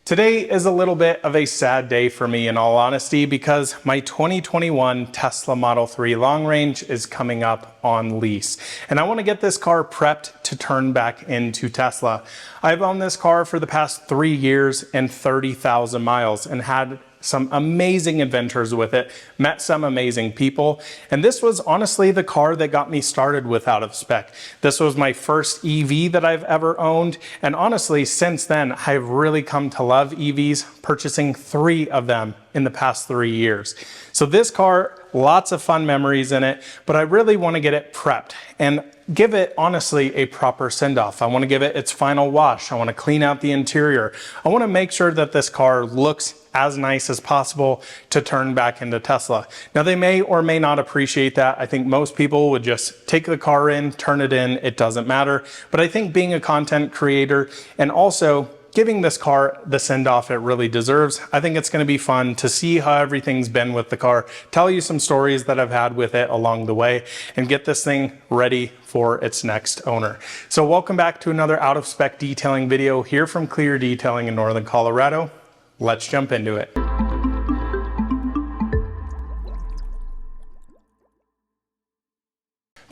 Today is a little bit of a sad day for me in all honesty because my 2021 Tesla Model 3 long range is coming up on lease. And I want to get this car prepped to turn back into Tesla. I've owned this car for the past 3 years and 30,000 miles and had some amazing adventures with it, met some amazing people, and this was honestly the car that got me started with out of spec. This was my first EV that I've ever owned, and honestly, since then, I've really come to love EVs, purchasing 3 of them in the past 3 years. So this car, lots of fun memories in it, but I really want to get it prepped and give it, honestly, a proper send-off. I want to give it its final wash. I want to clean out the interior. I want to make sure that this car looks as nice as possible to turn back into Tesla. Now, they may or may not appreciate that. I think most people would just take the car in, turn it in, it doesn't matter. But I think being a content creator and also giving this car the send-off it really deserves, I think it's gonna be fun to see how everything's been with the car, tell you some stories that I've had with it along the way, and get this thing ready for its next owner. So welcome back to another out of spec detailing video here from Clear Detailing in Northern Colorado. Let's jump into it.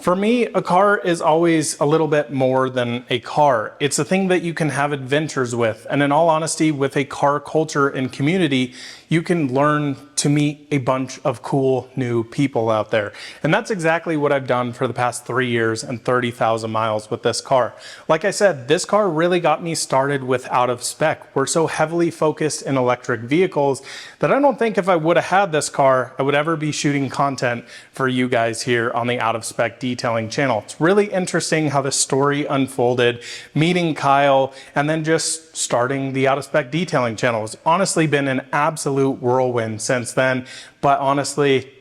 For me, a car is always a little bit more than a car. It's a thing that you can have adventures with. And in all honesty, with a car culture and community, you can learn to meet a bunch of cool new people out there. And that's exactly what I've done for the past 3 years and 30,000 miles with this car. Like I said, this car really got me started with out of spec. We're so heavily focused in electric vehicles that I don't think if I would have had this car, I would ever be shooting content for you guys here on the out of spec detailing channel. It's really interesting how the story unfolded, meeting Kyle, and then just starting the out of spec detailing channel. It's honestly been an absolute whirlwind since then, but honestly,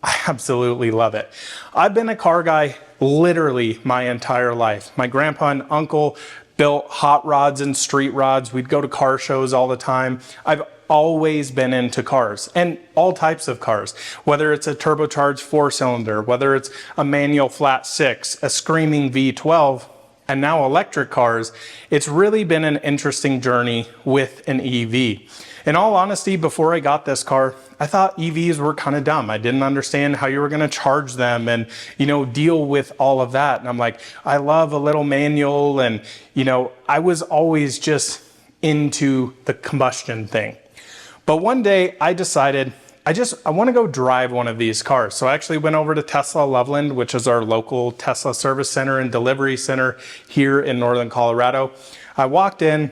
I absolutely love it. I've been a car guy literally my entire life. My grandpa and uncle built hot rods and street rods. We'd go to car shows all the time. I've always been into cars and all types of cars, whether it's a turbocharged 4-cylinder, whether it's a manual flat 6, a screaming V12, and now electric cars. It's really been an interesting journey with an EV. In all honesty, before I got this car, I thought EVs were kind of dumb. I didn't understand how you were going to charge them and, deal with all of that. And I'm like, I love a little manual. And, I was always just into the combustion thing. But one day I decided I want to go drive one of these cars. So I actually went over to Tesla Loveland, which is our local Tesla service center and delivery center here in Northern Colorado. I walked in,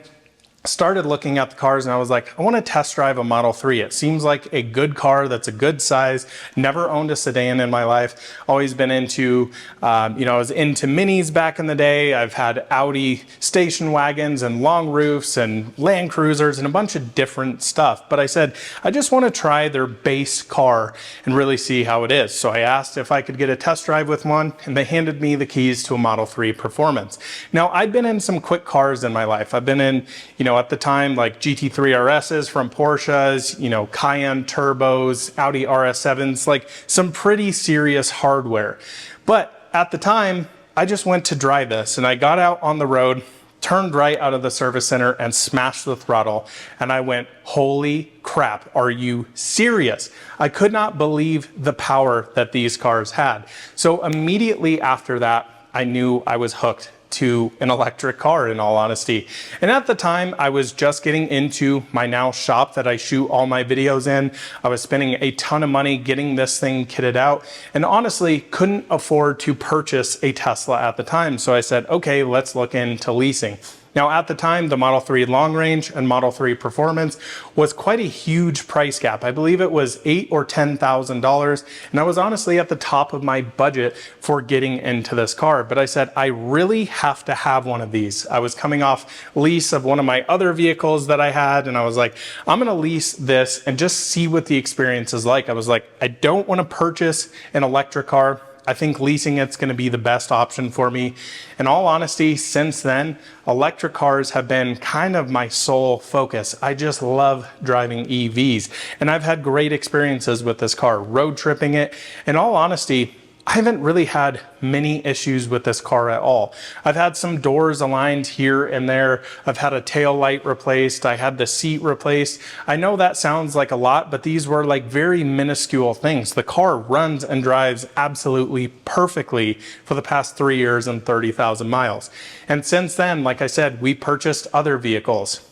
started looking at the cars, and I was like, I want to test drive a Model 3. It seems like a good car that's a good size. Never owned a sedan in my life. Always been into, I was into minis back in the day. I've had Audi station wagons and long roofs and Land Cruisers and a bunch of different stuff. But I said, I just want to try their base car and really see how it is. So I asked if I could get a test drive with one, and they handed me the keys to a Model 3 Performance. Now, I'd been in some quick cars in my life. I've been in, at the time, like GT3 RSs from Porsches, Cayenne turbos, Audi RS7s, like some pretty serious hardware. But at the time, I just went to drive this, and I got out on the road, turned right out of the service center and smashed the throttle. And I went, holy crap, are you serious? I could not believe the power that these cars had. So immediately after that, I knew I was hooked to an electric car, in all honesty. And at the time, I was just getting into my now shop that I shoot all my videos in. I was spending a ton of money getting this thing kitted out, and honestly couldn't afford to purchase a Tesla at the time. So I said, okay, let's look into leasing. Now, at the time, the Model 3 Long Range and Model 3 Performance was quite a huge price gap. I believe it was $8,000 or $10,000, and I was honestly at the top of my budget for getting into this car. But I said, I really have to have one of these. I was coming off lease of one of my other vehicles that I had, and I was like, I'm gonna lease this and just see what the experience is like. I was like, I don't wanna purchase an electric car. I think leasing it's going to be the best option for me. In all honesty, since then, electric cars have been kind of my sole focus. I just love driving EVs, and I've had great experiences with this car, road tripping it. In all honesty, I haven't really had many issues with this car at all. I've had some doors aligned here and there. I've had a tail light replaced. I had the seat replaced. I know that sounds like a lot, but these were like very minuscule things. The car runs and drives absolutely perfectly for the past 3 years and 30,000 miles. And since then, like I said, we purchased other vehicles.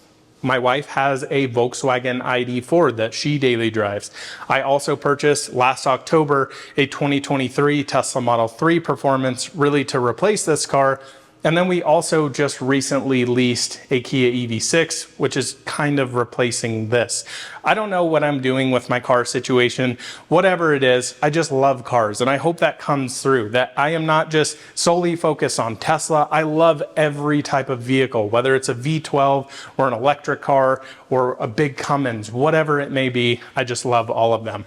My wife has a Volkswagen ID4 that she daily drives. I also purchased last October a 2023 Tesla Model 3 Performance, really to replace this car. And then we also just recently leased a Kia EV6, which is kind of replacing this. I don't know what I'm doing with my car situation. Whatever it is, I just love cars. And I hope that comes through, that I am not just solely focused on Tesla. I love every type of vehicle, whether it's a V12 or an electric car or a big Cummins, whatever it may be. I just love all of them.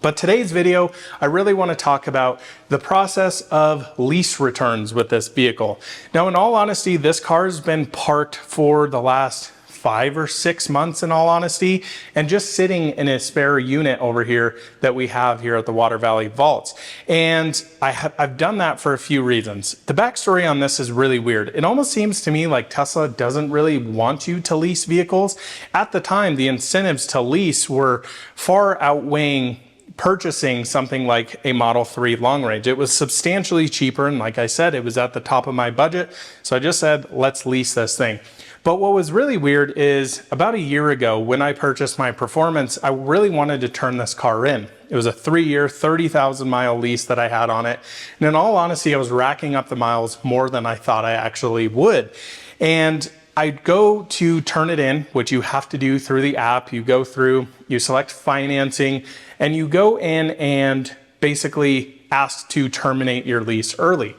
But today's video, I really want to talk about the process of lease returns with this vehicle. Now, in all honesty, this car's been parked for the last 5 or 6 months, in all honesty, and just sitting in a spare unit over here that we have here at the Water Valley Vaults. And I've done that for a few reasons. The backstory on this is really weird. It almost seems to me like Tesla doesn't really want you to lease vehicles. At the time, the incentives to lease were far outweighing purchasing something like a Model 3 long range. It was substantially cheaper, and like I said, it was at the top of my budget, so I just said, let's lease this thing. But what was really weird is about a year ago when I purchased my Performance, I really wanted to turn this car in. It was a 3-year, 30,000 mile lease that I had on it. And in all honesty, I was racking up the miles more than I thought I actually would. And I go to turn it in, which you have to do through the app. You go through, you select financing, and you go in and basically ask to terminate your lease early.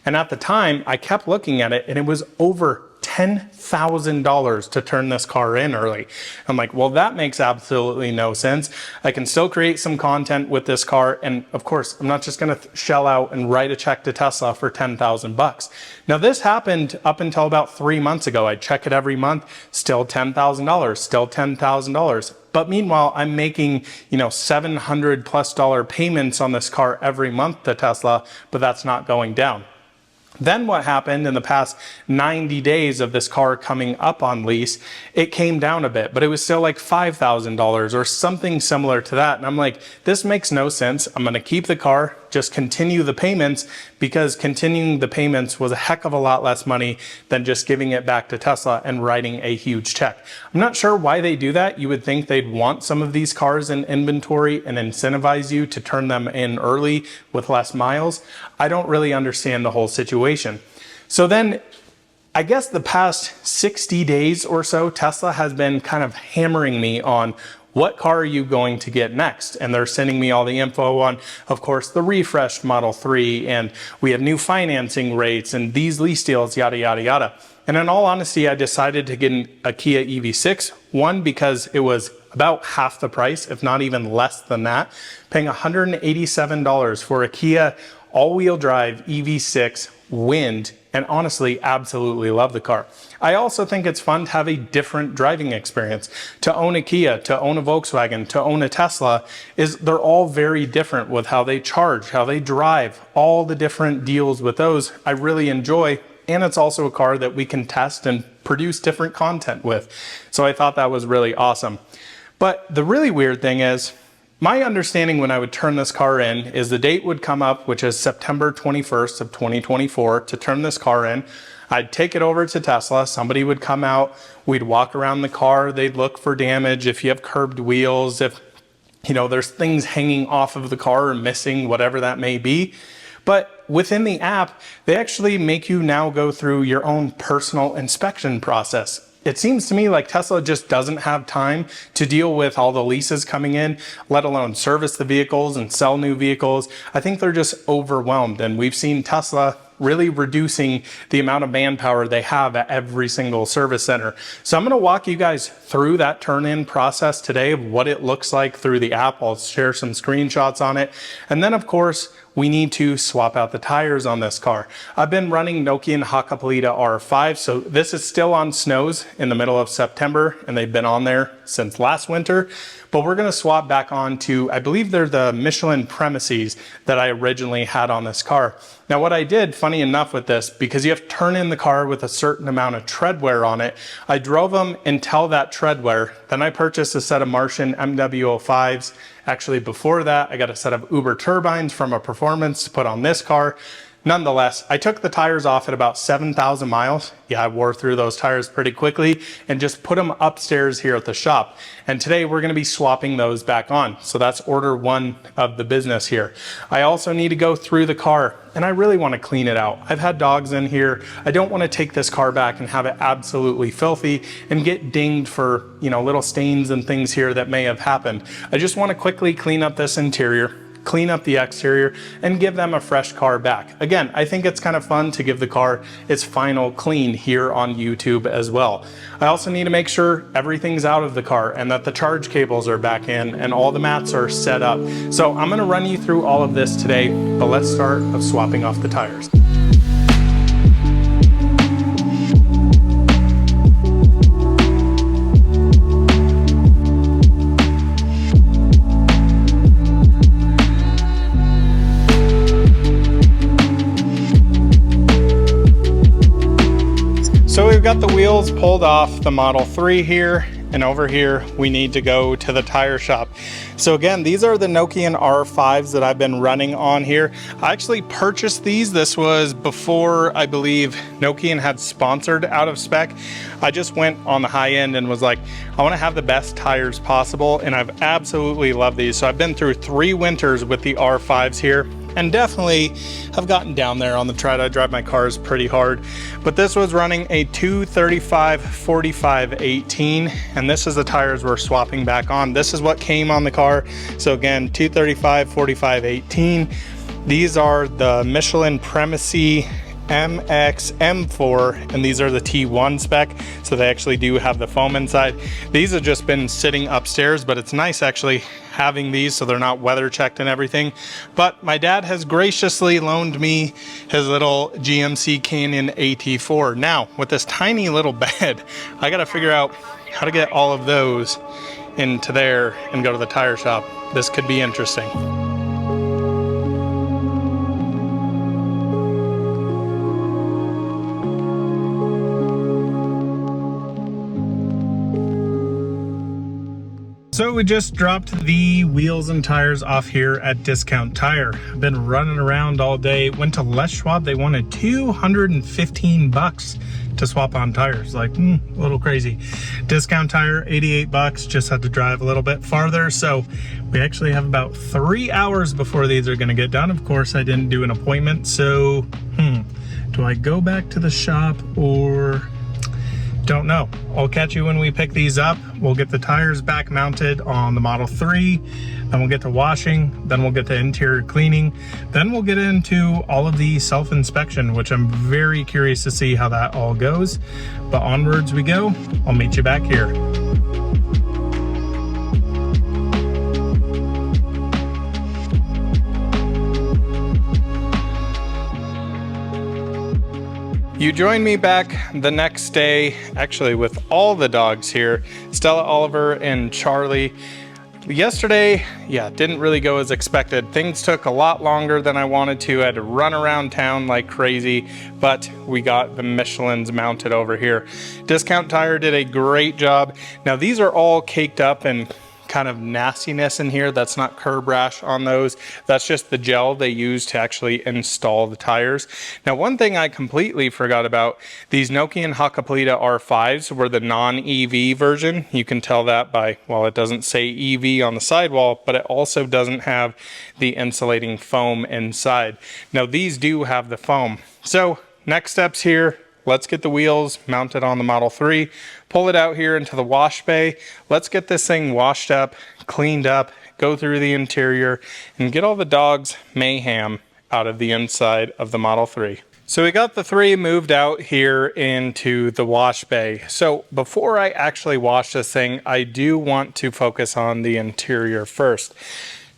And at the time, I kept looking at it, and it was over $10,000 to turn this car in early. I'm like, well, that makes absolutely no sense. I can still create some content with this car. And of course, I'm not just going to shell out and write a check to Tesla for 10,000 bucks. Now, this happened up until about 3 months ago. I check it every month, still $10,000, still $10,000. But meanwhile, I'm making, $700+ payments on this car every month to Tesla, but that's not going down. Then what happened in the past 90 days of this car coming up on lease, it came down a bit, but it was still like $5,000 or something similar to that. And I'm like, this makes no sense. I'm going to keep the car, just continue the payments, because continuing the payments was a heck of a lot less money than just giving it back to Tesla and writing a huge check. I'm not sure why they do that. You would think they'd want some of these cars in inventory and incentivize you to turn them in early with less miles. I don't really understand the whole situation. So then, I guess the past 60 days or so, Tesla has been kind of hammering me on what car are you going to get next? And they're sending me all the info on, of course, the refreshed Model 3, and we have new financing rates and these lease deals, yada, yada, yada. And in all honesty, I decided to get a Kia EV6, one, because it was about half the price, if not even less than that, paying $187 for a Kia all-wheel drive EV6 Wind, and honestly, absolutely love the car. I also think it's fun to have a different driving experience. To own a Kia, to own a Volkswagen, to own a Tesla, they're all very different with how they charge, how they drive, all the different deals with those I really enjoy. And it's also a car that we can test and produce different content with. So I thought that was really awesome. But the really weird thing is, my understanding when I would turn this car in is the date would come up, which is September 21st of 2024, to turn this car in. I'd take it over to Tesla. Somebody would come out. We'd walk around the car. They'd look for damage. If you have curved wheels, if there's things hanging off of the car or missing, whatever that may be. But within the app, they actually make you now go through your own personal inspection process. It seems to me like Tesla just doesn't have time to deal with all the leases coming in, let alone service the vehicles and sell new vehicles. I think they're just overwhelmed, and we've seen Tesla really reducing the amount of manpower they have at every single service center. So I'm going to walk you guys through that turn-in process today of what it looks like through the app. I'll share some screenshots on it. And then, of course, we need to swap out the tires on this car. I've been running Nokian Hakkapeliitta R5, so this is still on snows in the middle of September, and they've been on there since last winter. But we're gonna swap back on to, I believe they're the Michelin Premises that I originally had on this car. Now what I did, funny enough with this, because you have to turn in the car with a certain amount of tread wear on it, I drove them until that tread wear. Then I purchased a set of Martian MW05s. Actually, before that, I got a set of Uber turbines from a performance to put on this car. Nonetheless, I took the tires off at about 7,000 miles. Yeah, I wore through those tires pretty quickly and just put them upstairs here at the shop. And today we're gonna be swapping those back on. So that's order one of the business here. I also need to go through the car and I really wanna clean it out. I've had dogs in here. I don't wanna take this car back and have it absolutely filthy and get dinged for, little stains and things here that may have happened. I just wanna quickly clean up this interior, clean up the exterior, and give them a fresh car back. Again, I think it's kind of fun to give the car its final clean here on YouTube as well. I also need to make sure everything's out of the car and that the charge cables are back in and all the mats are set up. So I'm gonna run you through all of this today, but let's start with swapping off the tires. So we've got the wheels pulled off the Model 3 here, and over here we need to go to the tire shop. So again, these are the Nokian R5s that I've been running on here. I actually purchased these. This was before, I believe, Nokian had sponsored out of spec. I just went on the high end and was like, I want to have the best tires possible, and I've absolutely loved these. So I've been through 3 winters with the R5s here, and definitely have gotten down there on the tread. I drive my cars pretty hard, but this was running a 235/45/18, and this is the tires we're swapping back on. This is what came on the car. So again, 235/45/18. These are the Michelin Premises MX M4, and these are the T1 spec, so they actually do have the foam inside. These have just been sitting upstairs, but it's nice actually having these so they're not weather checked and everything. But my dad has graciously loaned me his little GMC Canyon AT4. Now with this tiny little bed, I gotta figure out how to get all of those into there and go to the tire shop. This could be interesting. So we just dropped the wheels and tires off here at Discount Tire. I've been running around all day. Went to Les Schwab. They wanted $215 to swap on tires. Like, a little crazy. Discount Tire, 88 bucks. Just had to drive a little bit farther. So we actually have about 3 hours before these are gonna get done. Of course, I didn't do an appointment. So, do I go back to the shop or... Don't know. I'll catch you when we pick these up. We'll get the tires back mounted on the Model 3, then we'll get to washing, then we'll get to interior cleaning, then we'll get into all of the self-inspection, which I'm very curious to see how that all goes. But onwards we go. I'll meet you back here. You join me back the next day, actually with all the dogs here, Stella, Oliver, and Charlie. Yesterday, didn't really go as expected. Things took a lot longer than I wanted to. I had to run around town like crazy, but we got the Michelins mounted over here. Discount Tire did a great job. Now these are all caked up and kind of nastiness in here. That's not curb rash on those. That's just the gel they use to actually install the tires. Now, one thing I completely forgot about, these Nokian Hakkapeliitta R5s were the non-EV version. You can tell that by, well, it doesn't say EV on the sidewall, but it also doesn't have the insulating foam inside. Now, these do have the foam. So, next steps here. Let's get the wheels mounted on the Model 3, pull it out here into the wash bay. Let's get this thing washed up, cleaned up, go through the interior, and get all the dog's mayhem out of the inside of the Model 3. So we got the 3 moved out here into the wash bay. So before I actually wash this thing, I do want to focus on the interior first.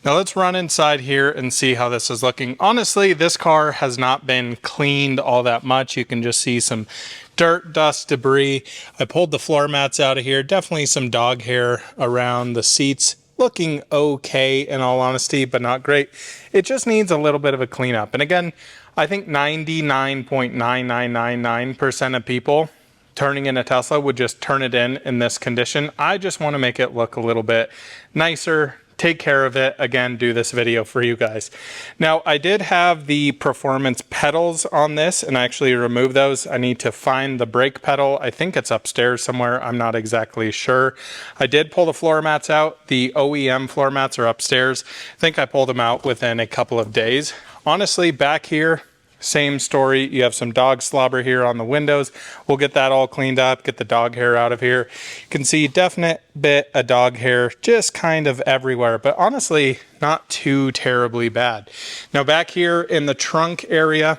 Now let's run inside here and see how this is looking. Honestly, this car has not been cleaned all that much. You can just see some dirt, dust, debris. I pulled the floor mats out of here. Definitely some dog hair around the seats. Looking okay in all honesty, but not great. It just needs a little bit of a cleanup. And again, I think 99.9999% of people turning in a Tesla would just turn it in this condition. I just want to make it look a little bit nicer, take care of it, again, do this video for you guys. Now, I did have the performance pedals on this and I actually removed those. I need to find the brake pedal. I think it's upstairs somewhere. I'm not exactly sure. I did pull the floor mats out. The OEM floor mats are upstairs. I think I pulled them out within a couple of days. Honestly, back here, same story. You have some dog slobber here on the windows. We'll get that all cleaned up, get the dog hair out of here. You can see definite bit of dog hair just kind of everywhere, but honestly, not too terribly bad. Now back here in the trunk area,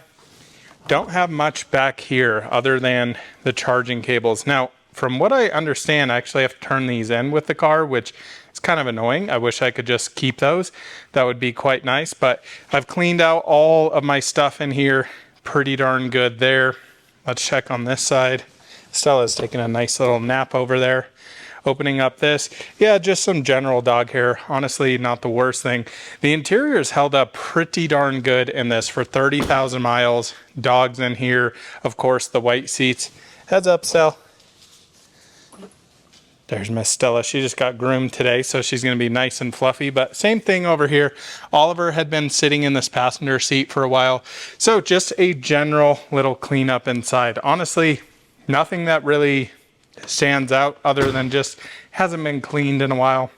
don't have much back here other than the charging cables. Now, from what I understand, I actually have to turn these in with the car, which it's kind of annoying. I wish I could just keep those. That would be quite nice, but I've cleaned out all of my stuff in here. Pretty darn good there. Let's check on this side. Stella's taking a nice little nap over there. Opening up this, yeah, just some general dog hair. Honestly, not the worst thing. The interior is held up pretty darn good in this for 30,000 miles. Dogs in here. Of course, the white seats. Heads up, Stella. There's Miss Stella. She just got groomed today, so she's going to be nice and fluffy. But same thing over here. Oliver had been sitting in this passenger seat for a while. So just a general little cleanup inside. Honestly, nothing that really stands out other than just hasn't been cleaned in a while.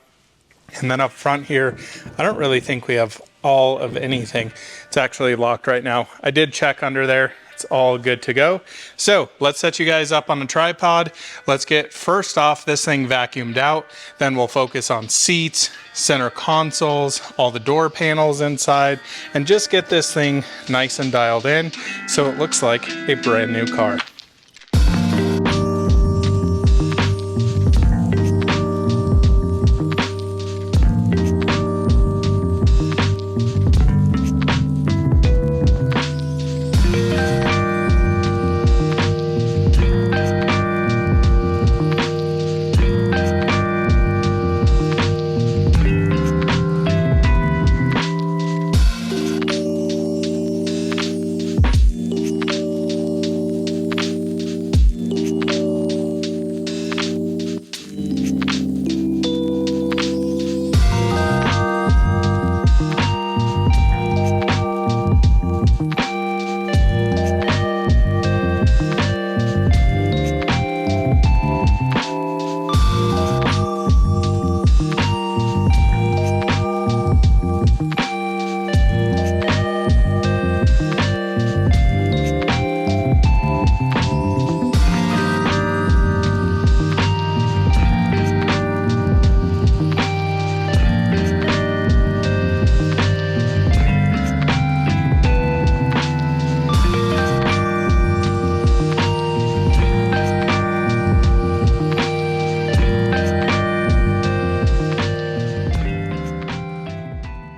And then up front here, I don't really think we have all of anything. It's actually locked right now. I did check under there. It's all good to go. So let's set you guys up on a tripod. Let's get first off this thing vacuumed out. Then we'll focus on seats, center consoles, all the door panels inside, and just get this thing nice and dialed in so it looks like a brand new car.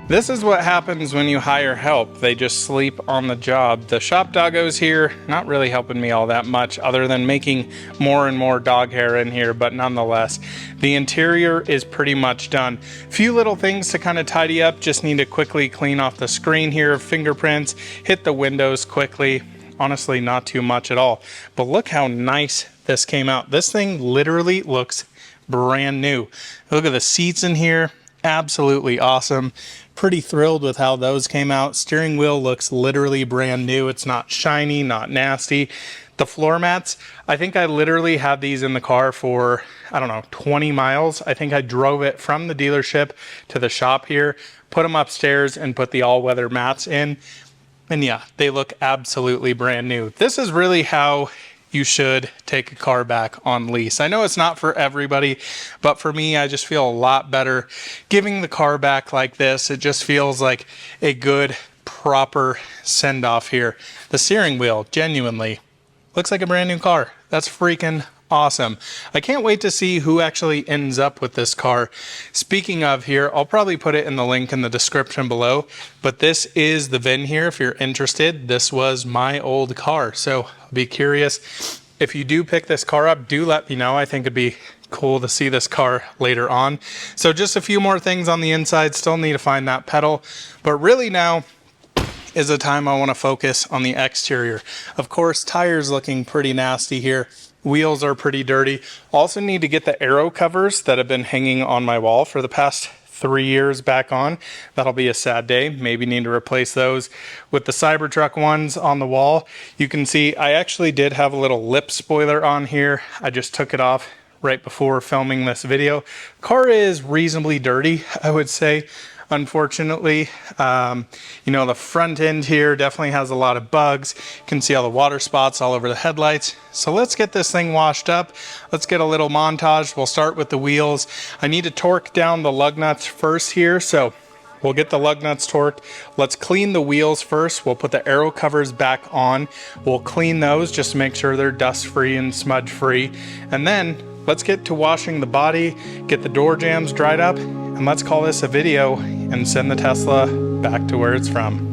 This is what happens when you hire help. They just sleep on the job. The shop doggos here, not really helping me all that much other than making more and more dog hair in here, but nonetheless, the interior is pretty much done. Few little things to kind of tidy up. Just need to quickly clean off the screen here, fingerprints, hit the windows quickly. Honestly, not too much at all. But look how nice this came out. This thing literally looks brand new. Look at the seats in here. Absolutely awesome. Pretty thrilled with how those came out. Steering wheel looks literally brand new. It's not shiny, not nasty. The floor mats, I think I literally had these in the car for, I don't know, 20 miles. I think I drove it from the dealership to the shop here, put them upstairs and put the all-weather mats in. And yeah, they look absolutely brand new. This is really how you should take a car back on lease. I know it's not for everybody, but for me, I just feel a lot better giving the car back like this. It just feels like a good, proper send-off here. The steering wheel, genuinely, looks like a brand new car. That's freaking awesome. I can't wait to see who actually ends up with this car. Speaking of here, I'll probably put it in the link in the description below, but this is the VIN here if you're interested. This was my old car, so I'll be curious. If you do pick this car up, do let me know. I think it'd be cool to see this car later on. So just a few more things on the inside. Still need to find that pedal, but really now is the time I want to focus on the exterior. Of course, tires looking pretty nasty here. Wheels are pretty dirty. Also need to get the aero covers that have been hanging on my wall for the past 3 years back on. That'll be a sad day. Maybe need to replace those with the Cybertruck ones on the wall. You can see I actually did have a little lip spoiler on here. I just took it off right before filming this video. Car is reasonably dirty, I would say. Unfortunately, you know, the front end here definitely has a lot of bugs. You can see all the water spots all over the headlights. So let's get this thing washed up. Let's get a little montage. We'll start with the wheels. I need to torque down the lug nuts first here. So we'll get the lug nuts torqued. Let's clean the wheels first. We'll put the aero covers back on. We'll clean those just to make sure they're dust free and smudge free. And then let's get to washing the body, get the door jambs dried up, and let's call this a video and send the Tesla back to where it's from.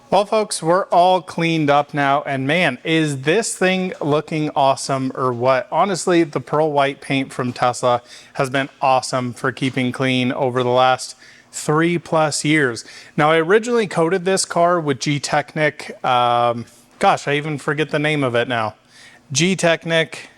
Well, folks, we're all cleaned up now, and man, is this thing looking awesome or what? Honestly, the pearl white paint from Tesla has been awesome for keeping clean over the last 3+ years. Now, I originally coated this car with G-Technic, gosh, I even forget the name of it now. G-Technic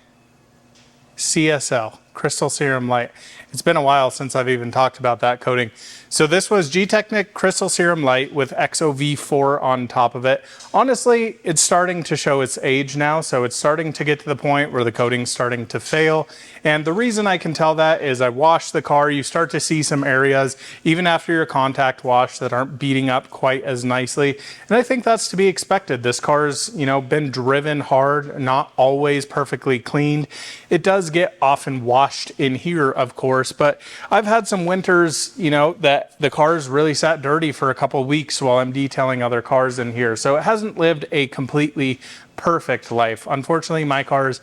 CSL, Crystal Serum Light. It's been a while since I've even talked about that coating. So this was G-Technic Crystal Serum Light with XOV4 on top of it. Honestly, it's starting to show its age now, so it's starting to get to the point where the coating's starting to fail. And the reason I can tell that is I washed the car, you start to see some areas, even after your contact wash, that aren't beating up quite as nicely. And I think that's to be expected. This car's, you know, been driven hard, not always perfectly cleaned. It does get often washed in here, of course, but I've had some winters, you know, that the car's really sat dirty for a couple weeks while I'm detailing other cars in here. So it hasn't lived a completely perfect life. Unfortunately, my cars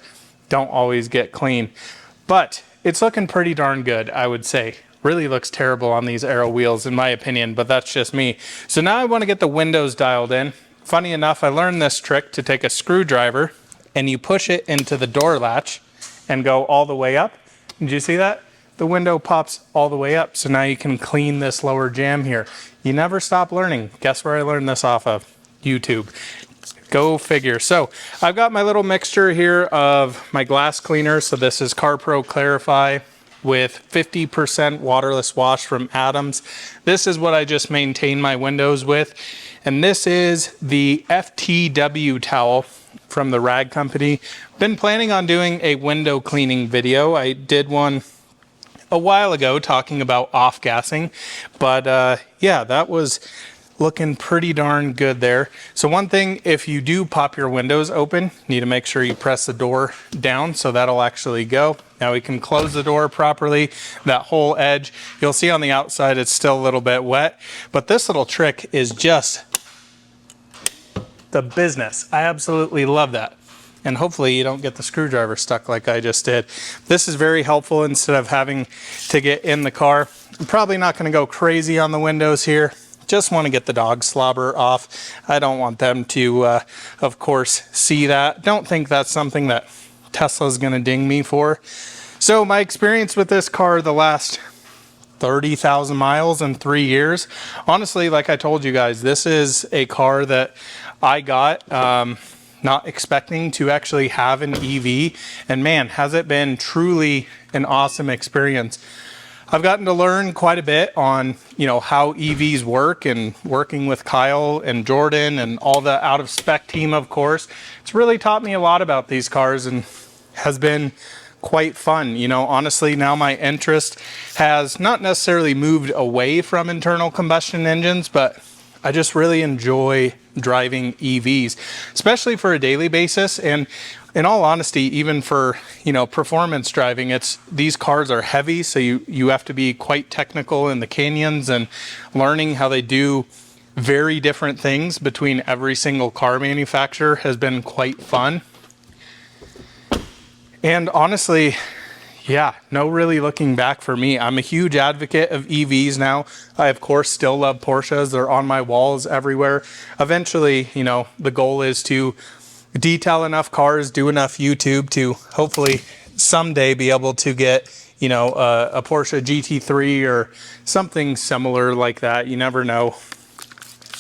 don't always get clean, but it's looking pretty darn good, I would say. Really looks terrible on these aero wheels in my opinion, but that's just me. So now I want to get the windows dialed in. Funny enough, I learned this trick to take a screwdriver and you push it into the door latch and go all the way up. Did you see that? The window pops all the way up. So now you can clean this lower jamb here. You never stop learning. Guess where I learned this off of? YouTube. Go figure. So I've got my little mixture here of my glass cleaner. So this is CarPro Clarify with 50% waterless wash from Adams. This is what I just maintain my windows with. And this is the FTW towel from the rag company. Been planning on doing a window cleaning video. I did one a while ago talking about off-gassing, but yeah, that was looking pretty darn good there. So one thing, if you do pop your windows open, you need to make sure you press the door down so that'll actually go. Now we can close the door properly. That whole edge, you'll see on the outside it's still a little bit wet, but this little trick is just the business. I absolutely love that. And hopefully you don't get the screwdriver stuck like I just did. This is very helpful instead of having to get in the car. I'm probably not gonna go crazy on the windows here. Just wanna get the dog slobber off. I don't want them to, of course, see that. Don't think that's something that Tesla's gonna ding me for. So my experience with this car the last 30,000 miles in 3 years. Honestly, like I told you guys, this is a car that I got not expecting to actually have an EV, and man, has it been truly an awesome experience. I've gotten to learn quite a bit on, you know, how EVs work, and working with Kyle and Jordan and all the out of spec team, of course. It's really taught me a lot about these cars and has been quite fun. You know, honestly, now my interest has not necessarily moved away from internal combustion engines, but I just really enjoy driving EVs, especially for a daily basis. And in all honesty, even for, you know, performance driving, these cars are heavy, so you have to be quite technical in the canyons, and learning how they do very different things between every single car manufacturer has been quite fun. And honestly, yeah, no really looking back for me. I'm a huge advocate of EVs now. I, of course, still love Porsches. They're on my walls everywhere. Eventually, you know, the goal is to detail enough cars, do enough YouTube to hopefully someday be able to get, you know, a Porsche GT3 or something similar like that. You never know.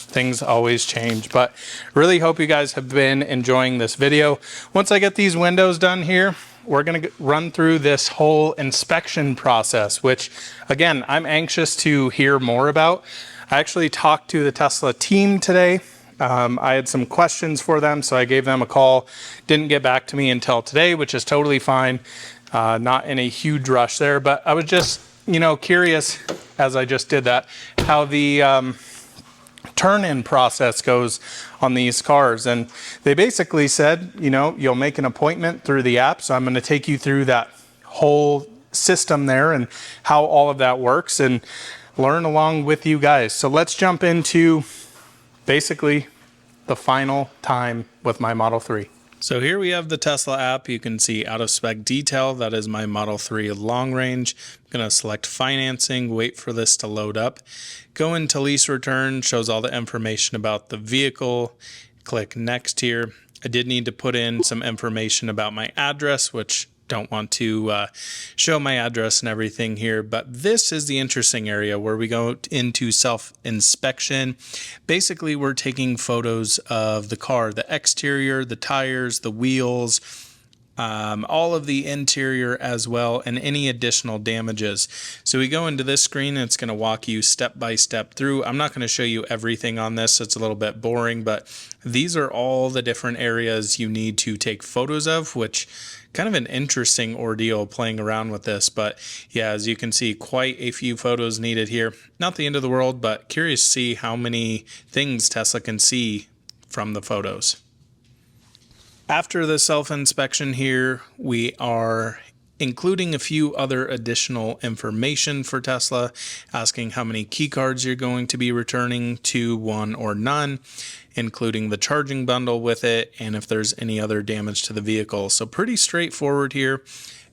Things always change, but really hope you guys have been enjoying this video. Once I get these windows done here, we're going to run through this whole inspection process, which again, I'm anxious to hear more about. I actually talked to the Tesla team today. I had some questions for them, so I gave them a call. Didn't get back to me until today, which is totally fine. Not in a huge rush there, but I was just, you know, curious as I just did that, how the turn-in process goes on these cars. And they basically said, you know, you'll make an appointment through the app. So I'm going to take you through that whole system there and how all of that works and learn along with you guys. So let's jump into basically the final time with my Model 3. So here we have the Tesla app. You can see out of spec detail. That is my Model 3 long range. I'm going to select financing, wait for this to load up. Go into lease return, shows all the information about the vehicle. Click next here. I did need to put in some information about my address, which don't want to show my address and everything here, but this is the interesting area where we go into self-inspection. Basically, we're taking photos of the car, the exterior, the tires, the wheels, all of the interior as well, and any additional damages. So we go into this screen and it's going to walk you step by step through. I'm not going to show you everything on this. It's a little bit boring, but these are all the different areas you need to take photos of, which kind of an interesting ordeal playing around with this. But yeah, as you can see, quite a few photos needed here. Not the end of the world, but curious to see how many things Tesla can see from the photos. After the self-inspection here, we are including a few other additional information for Tesla, asking how many key cards you're going to be returning, 2, 1, or none, including the charging bundle with it, and if there's any other damage to the vehicle. So pretty straightforward here.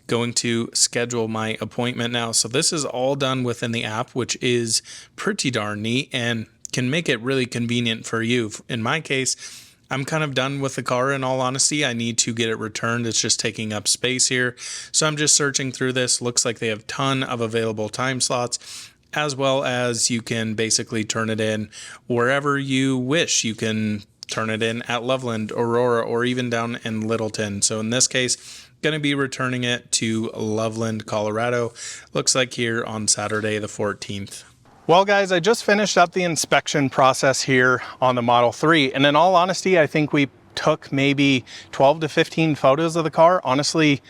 Going to schedule my appointment now. So this is all done within the app, which is pretty darn neat and can make it really convenient for you. In my case, I'm kind of done with the car, in all honesty. I need to get it returned. It's just taking up space here. So I'm just searching through this. Looks like they have a ton of available time slots, as well as you can basically turn it in wherever you wish. You can turn it in at Loveland, Aurora, or even down in Littleton. So in this case, going to be returning it to Loveland, Colorado. Looks like here on Saturday the 14th. Well, guys, I just finished up the inspection process here on the Model 3. And in all honesty, I think we took maybe 12 to 15 photos of the car. Honestly,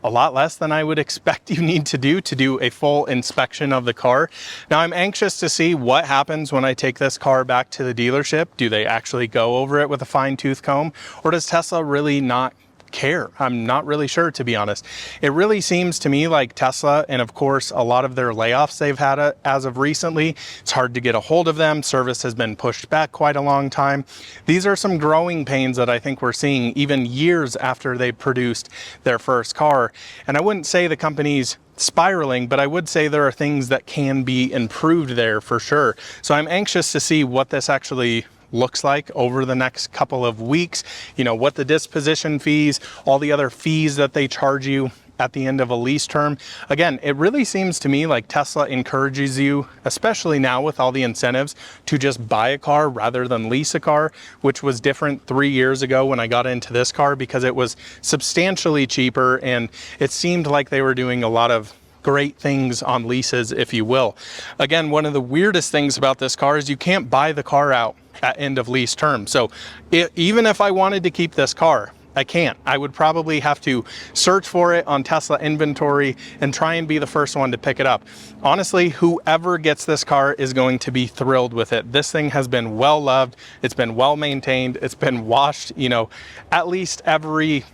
a lot less than I would expect you need to do a full inspection of the car. Now, I'm anxious to see what happens when I take this car back to the dealership. Do they actually go over it with a fine-tooth comb? Or does Tesla really not care. I'm not really sure, to be honest. It really seems to me like Tesla, and of course a lot of their layoffs they've had as of recently, it's hard to get a hold of them. Service has been pushed back quite a long time. These are some growing pains that I think we're seeing even years after they produced their first car. And I wouldn't say the company's spiraling, but I would say there are things that can be improved there for sure. So I'm anxious to see what this actually looks like over the next couple of weeks, you know, what the disposition fees, all the other fees that they charge you at the end of a lease term. Again, it really seems to me like Tesla encourages you, especially now with all the incentives, to just buy a car rather than lease a car, which was different 3 years ago when I got into this car because it was substantially cheaper and it seemed like they were doing a lot of great things on leases, if you will. Again, one of the weirdest things about this car is you can't buy the car out at end of lease term. So even if I wanted to keep this car, I can't. I would probably have to search for it on Tesla inventory and try and be the first one to pick it up. Honestly, whoever gets this car is going to be thrilled with it. This thing has been well loved. It's been well maintained. It's been washed, you know, at least every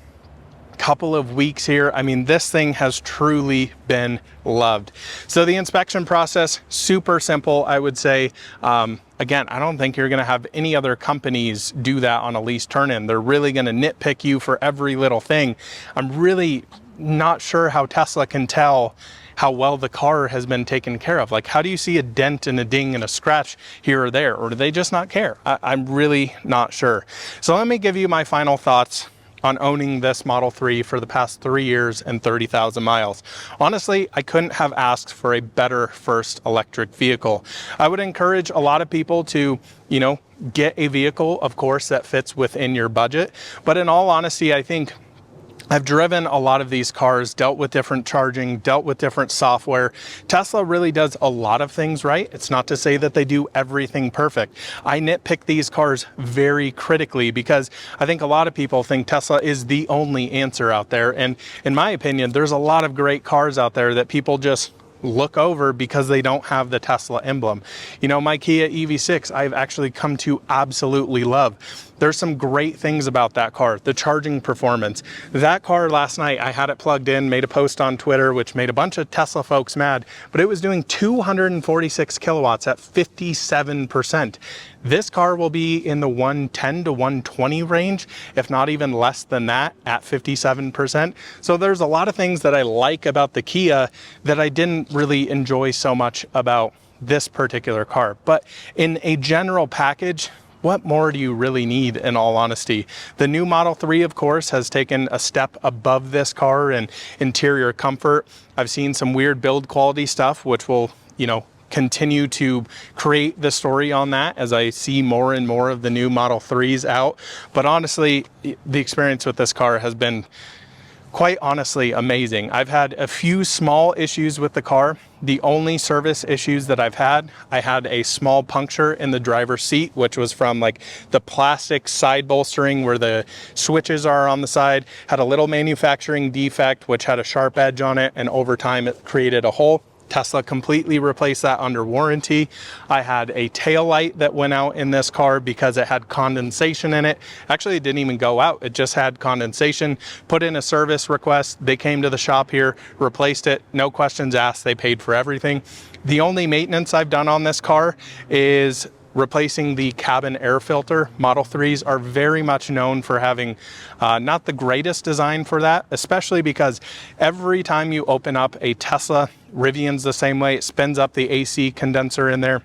couple of weeks here. I mean, this thing has truly been loved. So the inspection process, super simple, I would say. Again, I don't think you're going to have any other companies do that on a lease turn-in. They're really going to nitpick you for every little thing. I'm really not sure how Tesla can tell how well the car has been taken care of. Like, how do you see a dent and a ding and a scratch here or there? Or do they just not care? I'm really not sure. So let me give you my final thoughts on owning this Model 3 for the past 3 years and 30,000 miles. Honestly, I couldn't have asked for a better first electric vehicle. I would encourage a lot of people to, you know, get a vehicle, of course, that fits within your budget. But in all honesty, I think I've driven a lot of these cars, dealt with different charging, dealt with different software. Tesla really does a lot of things right. It's not to say that they do everything perfect. I nitpick these cars very critically because I think a lot of people think Tesla is the only answer out there. And in my opinion, there's a lot of great cars out there that people just look over because they don't have the Tesla emblem. You know, my Kia EV6, I've actually come to absolutely love. There's some great things about that car. The charging performance. That car last night, I had it plugged in, made a post on Twitter, which made a bunch of Tesla folks mad, but it was doing 246 kilowatts at 57%. This car will be in the 110 to 120 range, if not even less than that at 57%. So there's a lot of things that I like about the Kia that I didn't really enjoy so much about this particular car. But in a general package, what more do you really need, in all honesty? The new Model 3, of course, has taken a step above this car in interior comfort. I've seen some weird build quality stuff, which will, you know, continue to create the story on that as I see more and more of the new Model 3s out. But honestly, the experience with this car has been quite honestly amazing. I've had a few small issues with the car. The only service issues that I've had, I had a small puncture in the driver's seat, which was from like the plastic side bolstering where the switches are on the side, had a little manufacturing defect, which had a sharp edge on it, and over time it created a hole. Tesla completely replaced that under warranty. I had a tail light that went out in this car because it had condensation in it. Actually, it didn't even go out. It just had condensation. Put in a service request. They came to the shop here, replaced it. No questions asked. They paid for everything. The only maintenance I've done on this car is replacing the cabin air filter. Model 3s are very much known for having not the greatest design for that, especially because every time you open up a Tesla, Rivian's the same way. It spins up the AC condenser in there,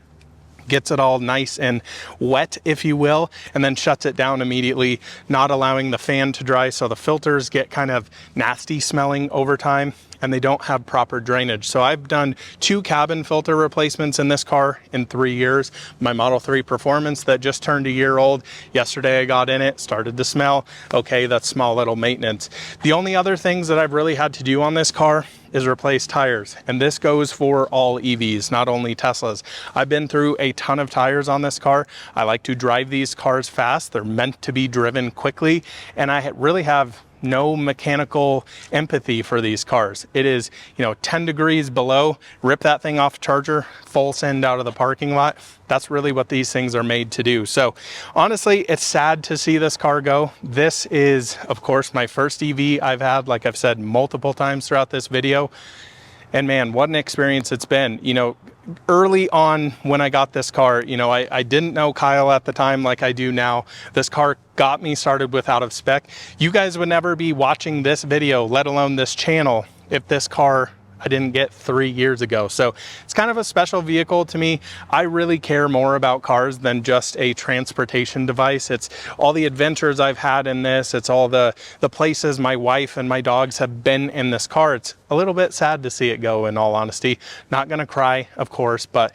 gets it all nice and wet, if you will, and then shuts it down immediately, not allowing the fan to dry, so the filters get kind of nasty smelling over time, and they don't have proper drainage. So I've done 2 cabin filter replacements in this car in 3 years. My Model 3 Performance that just turned a year old, yesterday I got in it, started to smell. Okay, that's small little maintenance. The only other things that I've really had to do on this car is replace tires. And this goes for all EVs, not only Teslas. I've been through a ton of tires on this car. I like to drive these cars fast. They're meant to be driven quickly. And I really have no mechanical empathy for these cars. It is, 10 degrees below, rip that thing off charger, full send out of the parking lot. That's really what these things are made to do. So honestly, it's sad to see this car go. This is, of course, my first EV I've had, like I've said multiple times throughout this video. And man, what an experience it's been. Early on when I got this car, I didn't know Kyle at the time like I do now. This car got me started with out of spec. You guys would never be watching this video, let alone this channel, if this car I didn't get 3 years ago. So it's kind of a special vehicle to me. I really care more about cars than just a transportation device. It's all the adventures I've had in this. It's all the places my wife and my dogs have been in this car. It's a little bit sad to see it go, in all honesty. Not gonna cry, of course, but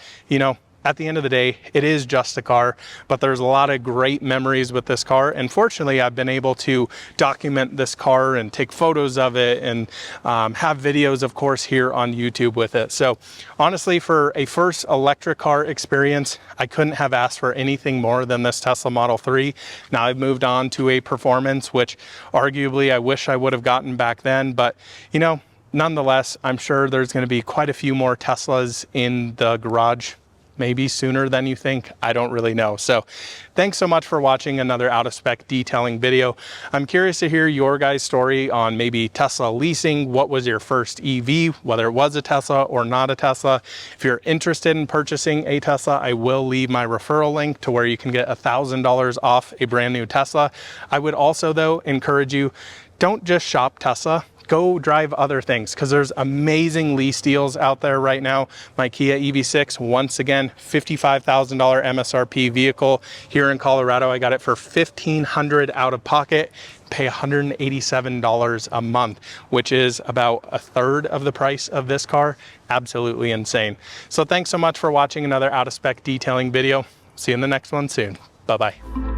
at the end of the day, it is just a car, but there's a lot of great memories with this car. And fortunately, I've been able to document this car and take photos of it and have videos, of course, here on YouTube with it. So honestly, for a first electric car experience, I couldn't have asked for anything more than this Tesla Model 3. Now I've moved on to a performance, which arguably I wish I would have gotten back then, but nonetheless, I'm sure there's going to be quite a few more Teslas in the garage, maybe sooner than you think. I don't really know. So thanks so much for watching another out of spec detailing video. I'm curious to hear your guys' story on maybe Tesla leasing. What was your first EV, whether it was a Tesla or not a Tesla? If you're interested in purchasing a Tesla, I will leave my referral link to where you can get $1,000 off a brand new Tesla. I would also, though, encourage you, don't just shop Tesla. Go drive other things, because there's amazing lease deals out there right now. My Kia EV6, once again, $55,000 MSRP vehicle here in Colorado. I got it for $1,500 out of pocket, pay $187 a month, which is about a third of the price of this car. Absolutely insane. So thanks so much for watching another out of spec detailing video. See you in the next one soon. Bye-bye.